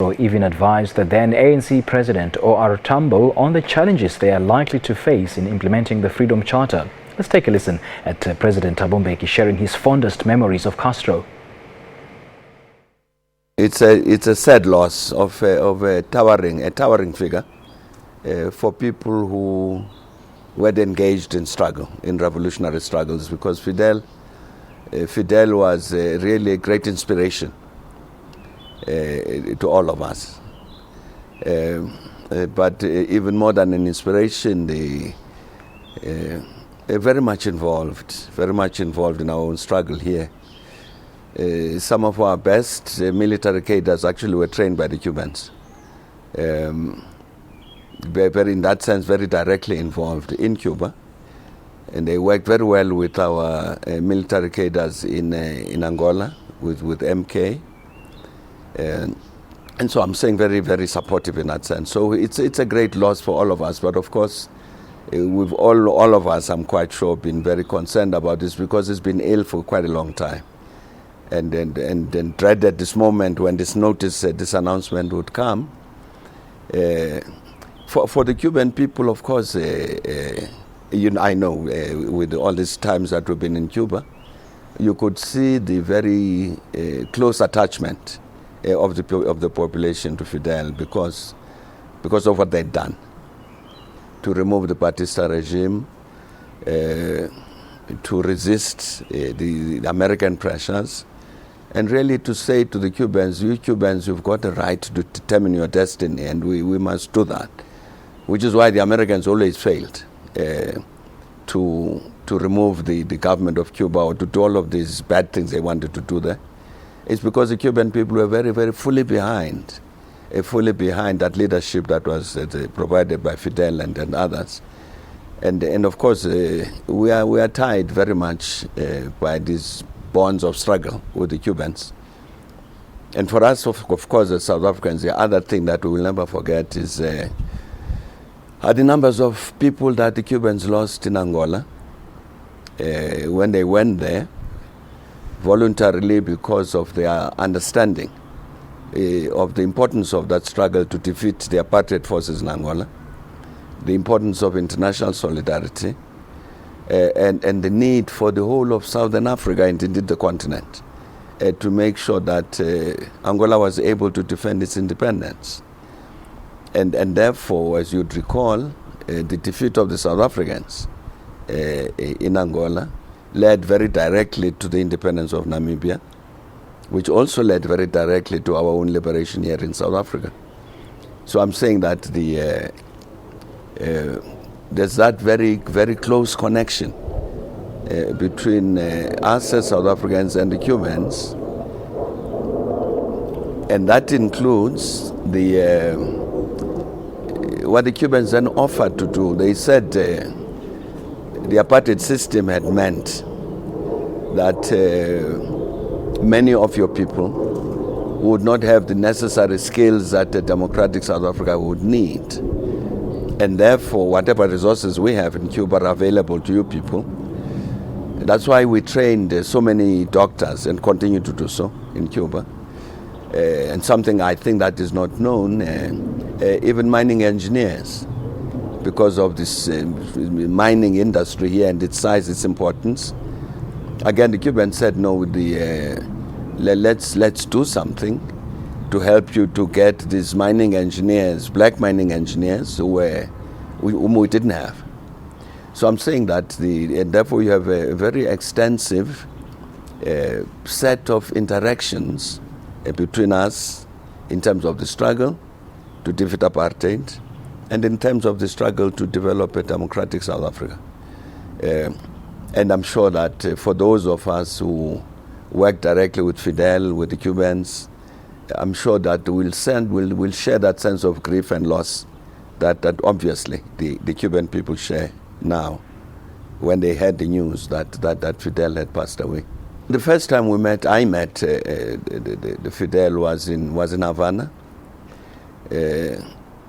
Tambo even advised the then ANC President OR Tambo on the challenges they are likely to face in implementing the Freedom Charter. Let's take a listen at President Thabo Mbeki sharing his fondest memories of Castro. It's a sad loss of a towering figure for people who were engaged in struggle, in revolutionary struggles, because Fidel was really a great inspiration to all of us. But even more than an inspiration, very much involved in our own struggle here. Some of our best military cadres actually were trained by the Cubans. Very, in that sense, very directly involved in Cuba. And they worked very well with our military cadres in Angola, with MK. And so I'm saying very, very supportive in that sense. So it's a great loss for all of us. But of course, we've all of us, I'm quite sure, been very concerned about this because he's been ill for quite a long time. And dreaded this moment when this notice, this announcement would come. For the Cuban people, of course, I know with all these times that we've been in Cuba, you could see the very close attachment of the population to Fidel because of what they'd done to remove the Batista regime, to resist the American pressures, and really to say to the Cubans, you Cubans, you've got a right to determine your destiny, and we must do that. Which is why the Americans always failed to remove the government of Cuba or to do all of these bad things they wanted to do there. It's because the Cuban people were very, very fully behind that leadership that was provided by Fidel and others. And of course, we are tied very much by these bonds of struggle with the Cubans. And for us, of course, as South Africans, the other thing that we will never forget is are the numbers of people that the Cubans lost in Angola when they went there voluntarily because of their understanding of the importance of that struggle to defeat the apartheid forces in Angola, the importance of international solidarity, and the need for the whole of Southern Africa and indeed the continent to make sure that Angola was able to defend its independence. And therefore, as you'd recall, the defeat of the South Africans in Angola led very directly to the independence of Namibia, which also led very directly to our own liberation here in South Africa. So I'm saying that there's that very, very close connection between us as South Africans and the Cubans, and that includes what the Cubans then offered to do. They said the apartheid system had meant that many of your people would not have the necessary skills that a democratic South Africa would need. And therefore, whatever resources we have in Cuba are available to you people. That's why we trained so many doctors and continue to do so in Cuba. And something I think that is not known, even mining engineers, because of this mining industry here and its size, its importance. Again, the Cubans said, no, let's do something to help you to get these mining engineers, black mining engineers, whom we didn't have. So I'm saying that, and therefore you have a very extensive set of interactions between us in terms of the struggle to defeat apartheid and in terms of the struggle to develop a democratic South Africa. And I'm sure that for those of us who work directly with Fidel, with the Cubans, I'm sure that we'll share that sense of grief and loss that obviously the Cuban people share now when they heard the news that Fidel had passed away. The first time I met the Fidel was in Havana. They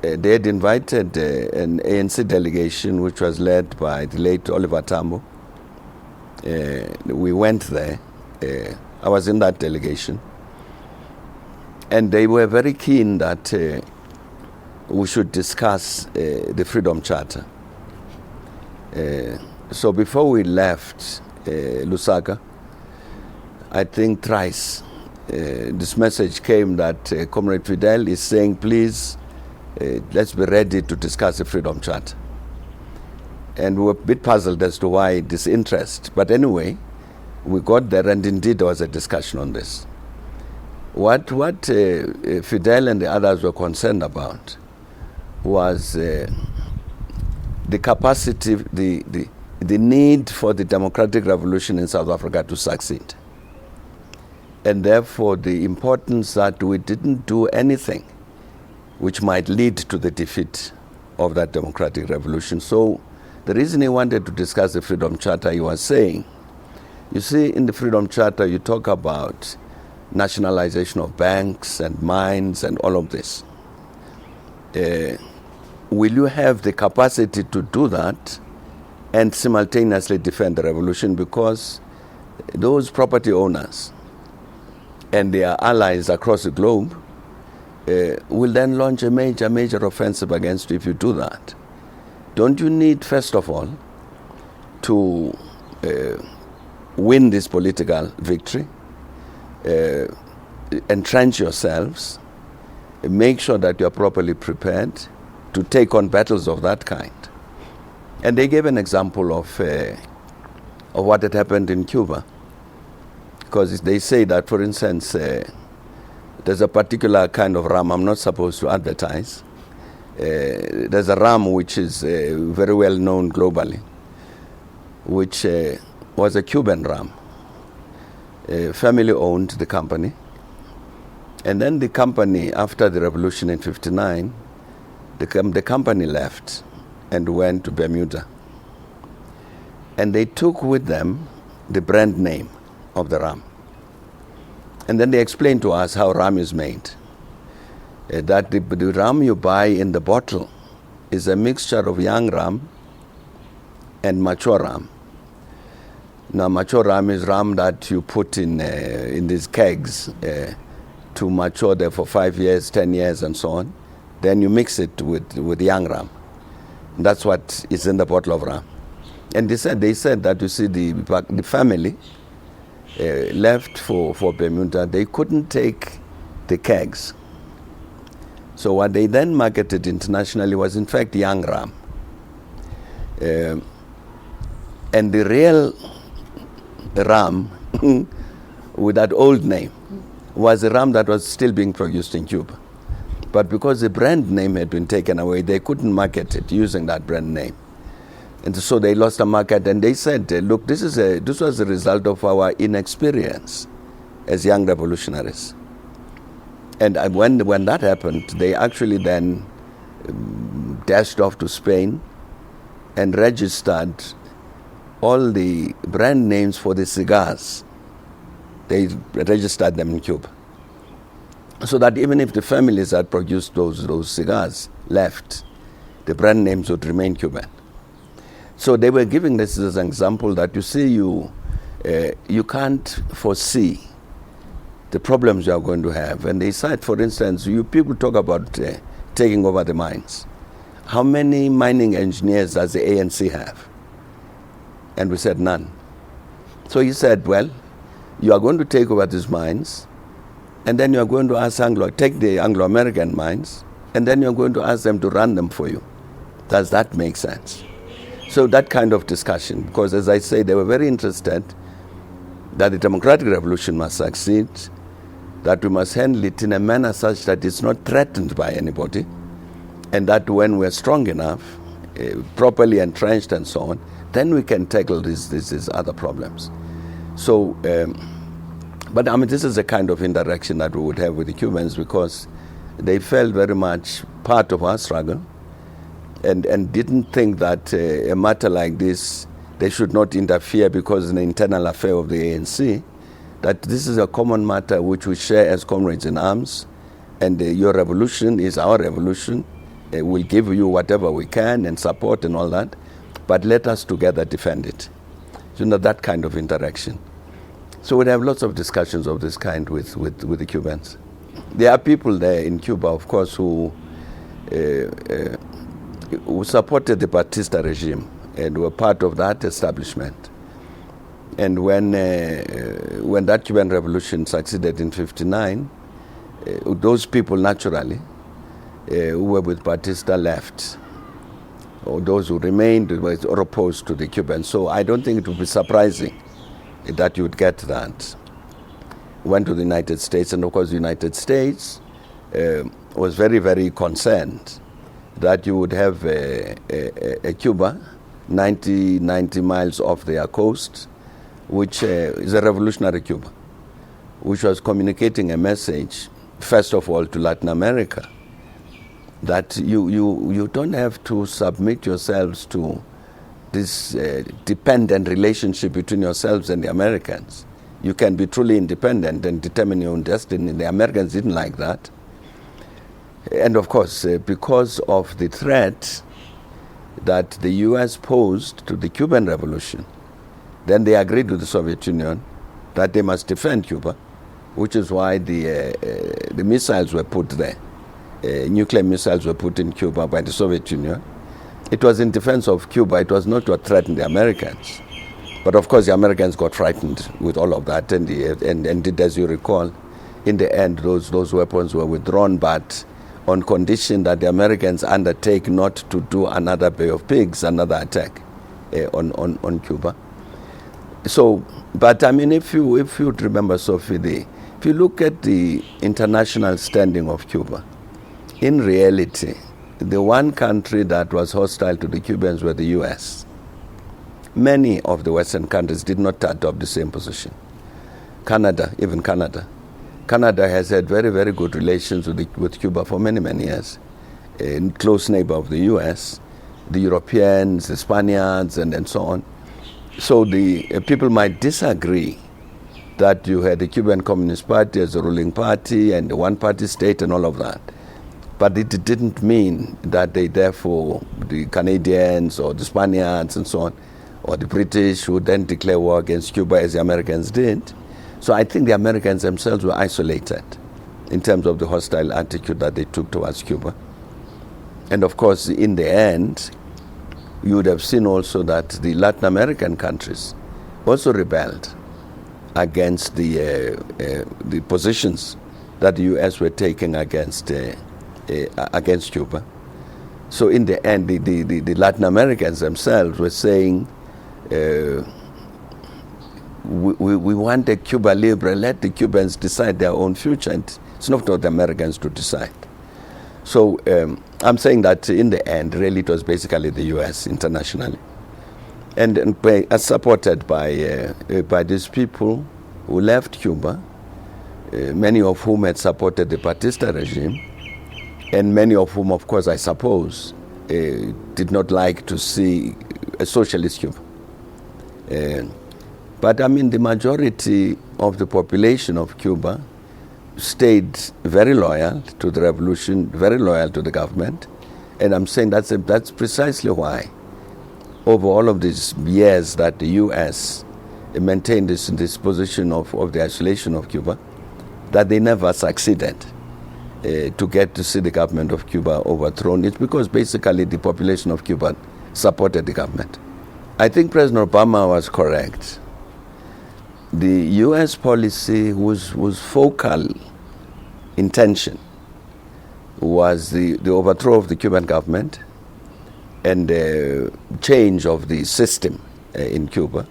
had invited an ANC delegation which was led by the late Oliver Tambo. We went there. I was in that delegation. And they were very keen that we should discuss the Freedom Charter. So before we left Lusaka, I think thrice this message came that Comrade Fidel is saying, please, let's be ready to discuss the Freedom Charter. And we were a bit puzzled as to why this interest. But anyway, we got there, and indeed there was a discussion on this. What Fidel and the others were concerned about was the capacity, the need for the democratic revolution in South Africa to succeed. And therefore the importance that we didn't do anything which might lead to the defeat of that democratic revolution. So the reason he wanted to discuss the Freedom Charter, he was saying, you see, in the Freedom Charter you talk about nationalization of banks and mines and all of this. Will you have the capacity to do that and simultaneously defend the revolution? Because those property owners and their allies across the globe will then launch a major offensive against you if you do that. Don't you need, first of all, to win this political victory, entrench yourselves, make sure that you are properly prepared to take on battles of that kind? And they gave an example of what had happened in Cuba. Because they say that, for instance, there's a particular kind of rum I'm not supposed to advertise. There's a rum which is very well known globally, which was a Cuban rum. Family owned the company. And then the company, after the revolution in '59, the company left and went to Bermuda. And they took with them the brand name of the rum. And then they explained to us how rum is made. That the rum you buy in the bottle is a mixture of young rum and mature rum. Now, mature rum is rum that you put in these kegs to mature there for 5 years, 10 years, and so on. Then you mix it with young rum. That's what is in the bottle of rum. And they said that, you see, the family left for Bermuda. They couldn't take the kegs. So what they then marketed internationally was, in fact, young rum. And the real rum with that old name was a rum that was still being produced in Cuba. But because the brand name had been taken away, they couldn't market it using that brand name. And so they lost the market, and they said, look, this was the result of our inexperience as young revolutionaries. And when that happened, they actually then dashed off to Spain and registered all the brand names for the cigars. They registered them in Cuba. So that even if the families that produced those cigars left, the brand names would remain Cuban. So they were giving this as an example that, you see, you can't foresee the problems you are going to have. And they said, for instance, you people talk about taking over the mines. How many mining engineers does the ANC have? And we said none. So he said, well, you are going to take over these mines, and then you are going to ask take the Anglo-American mines, and then you are going to ask them to run them for you. Does that make sense? So that kind of discussion, because as I say, they were very interested that the democratic revolution must succeed, that we must handle it in a manner such that it's not threatened by anybody, and that when we're strong enough, properly entrenched and so on, then we can tackle these other problems. So, but I mean, this is the kind of interaction that we would have with the Cubans, because they felt very much part of our struggle, and didn't think that a matter like this, they should not interfere because it's an internal affair of the ANC, that this is a common matter which we share as comrades in arms, and your revolution is our revolution. We'll give you whatever we can and support and all that, but let us together defend it. You know, that kind of interaction. So we'd have lots of discussions of this kind with the Cubans. there are people there in Cuba, of course, who supported the Batista regime and were part of that establishment. And when that Cuban Revolution succeeded in '59, those people naturally who were with Batista left, or those who remained were opposed to the Cubans. So I don't think it would be surprising that you would get that. Went to the United States, and of course the United States was very, very concerned that you would have a Cuba 90 miles off their coast, which is a revolutionary Cuba, which was communicating a message, first of all, to Latin America, that you don't have to submit yourselves to this dependent relationship between yourselves and the Americans. You can be truly independent and determine your own destiny. The Americans didn't like that. And of course, because of the threat that the US posed to the Cuban Revolution, then they agreed with the Soviet Union that they must defend Cuba, which is why the missiles were put there. Nuclear missiles were put in Cuba by the Soviet Union. It was in defense of Cuba. It was not to threaten the Americans. But of course, the Americans got frightened with all of that, and did, as you recall, in the end, those weapons were withdrawn, but on condition that the Americans undertake not to do another Bay of Pigs, another attack on Cuba. So, but I mean, if you remember, Sophie, if you look at the international standing of Cuba, in reality, the one country that was hostile to the Cubans were the US. Many of the Western countries did not adopt the same position. Canada, even Canada. Canada has had very, very good relations with Cuba for many, many years. A close neighbor of the US, the Europeans, the Spaniards, and so on. So the people might disagree that you had the Cuban Communist Party as a ruling party and the one-party state and all of that. But it didn't mean that they therefore, the Canadians or the Spaniards and so on, or the British would then declare war against Cuba as the Americans did. So I think the Americans themselves were isolated in terms of the hostile attitude that they took towards Cuba. And of course, in the end, you would have seen also that the Latin American countries also rebelled against the positions that the US were taking against Cuba. So in the end, the Latin Americans themselves were saying, we want a Cuba Libre, let the Cubans decide their own future, and it's not for the Americans to decide. So I'm saying that in the end, really it was basically the US internationally. And supported by these people who left Cuba, many of whom had supported the Batista regime, and many of whom, of course, I suppose, did not like to see a socialist Cuba. But I mean, the majority of the population of Cuba stayed very loyal to the revolution, very loyal to the government. And I'm saying that's precisely why, over all of these years that the US maintained this position of the isolation of Cuba, that they never succeeded to get to see the government of Cuba overthrown. It's because basically the population of Cuba supported the government. I think President Obama was correct. The US policy whose focal intention was the overthrow of the Cuban government and the change of the system in Cuba.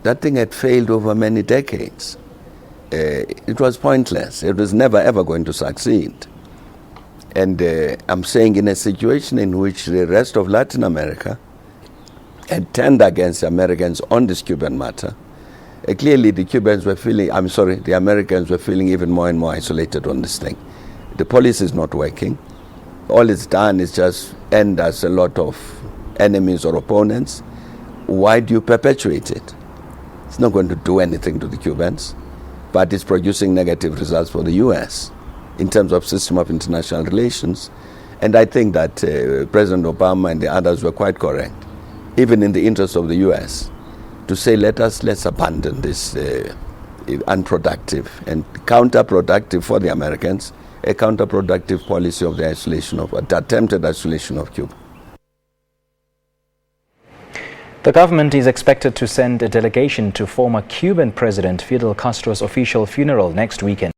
That thing had failed over many decades. It was pointless. It was never ever going to succeed. And I'm saying in a situation in which the rest of Latin America had turned against the Americans on this Cuban matter, clearly the Americans were feeling even more and more isolated on this thing. The policy is not working. All it's done is just end us a lot of enemies or opponents. Why do you perpetuate it? It's not going to do anything to the Cubans, but it's producing negative results for the US in terms of system of international relations. And I think that President Obama and the others were quite correct, even in the interest of the US, to say let's abandon this unproductive and counterproductive for the Americans, a counterproductive policy of the attempted isolation of Cuba. The government is expected to send a delegation to former Cuban President Fidel Castro's official funeral next weekend.